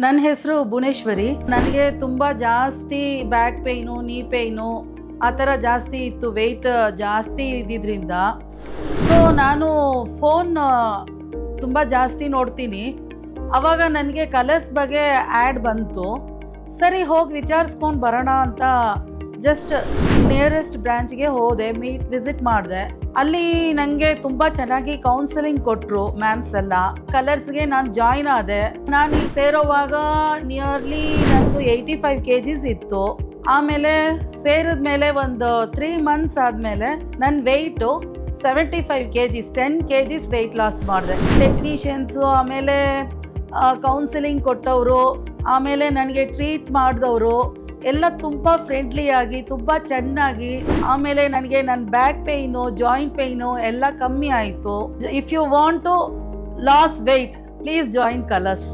ನನ್ನ ಹೆಸರು ಭುವನೇಶ್ವರಿ. ನನಗೆ ತುಂಬ ಜಾಸ್ತಿ ಬ್ಯಾಕ್ ಪೇಯ್ನು, ನೀ ಪೇಯ್ನು ಆ ಥರ ಜಾಸ್ತಿ ಇತ್ತು. ವೆಯ್ಟ್ ಜಾಸ್ತಿ ಇದ್ದಿದ್ದರಿಂದ ನಾನು ಫೋನ್ ತುಂಬ ಜಾಸ್ತಿ ನೋಡ್ತೀನಿ. ಆವಾಗ ನನಗೆ ಕಲರ್ಸ್ ಬಗ್ಗೆ ಆ್ಯಡ್ ಬಂತು. ಸರಿ ಹೋಗಿ ವಿಚಾರಿಸ್ಕೊಂಡು ಬರೋಣ ಅಂತ ಜಸ್ಟ್ ನಿಯರೆಸ್ಟ್ ಬ್ರ್ಯಾಂಚ್ಗೆ ಹೋದೆ, ವಿಸಿಟ್ ಮಾಡಿದೆ. ಅಲ್ಲಿ ನನಗೆ ತುಂಬ ಚೆನ್ನಾಗಿ ಕೌನ್ಸಿಲಿಂಗ್ ಕೊಟ್ಟರು ಮ್ಯಾಮ್ಸ್ ಎಲ್ಲ. ಕಲರ್ಸ್ಗೆ ನಾನು ಜಾಯ್ನ್ ಆದೆ. ನಾನು ಇಲ್ಲಿ ಸೇರೋವಾಗ ನಿಯರ್ಲಿ ನಂದು 85 kgs ಇತ್ತು. ಆಮೇಲೆ ಸೇರಿದ ಮೇಲೆ ಒಂದು 3 months ಆದಮೇಲೆ ನನ್ನ weight 75 kgs, 10 kgs weight loss ಮಾಡಿದೆ. ಟೆಕ್ನಿಷಿಯನ್ಸು, ಆಮೇಲೆ ಕೌನ್ಸಿಲಿಂಗ್ ಕೊಟ್ಟವರು, ಆಮೇಲೆ ನನಗೆ ಟ್ರೀಟ್ ಮಾಡಿದವರು ಎಲ್ಲ ತುಂಬ ಫ್ರೆಂಡ್ಲಿಯಾಗಿ, ತುಂಬ ಚೆನ್ನಾಗಿ, ಆಮೇಲೆ ನನಗೆ ನನ್ನ ಬ್ಯಾಕ್ ಪೇಯ್ನು, ಜಾಯಿಂಟ್ ಪೇಯ್ನು ಎಲ್ಲ ಕಮ್ಮಿ ಆಯಿತು. If you want to loss weight, please join colours.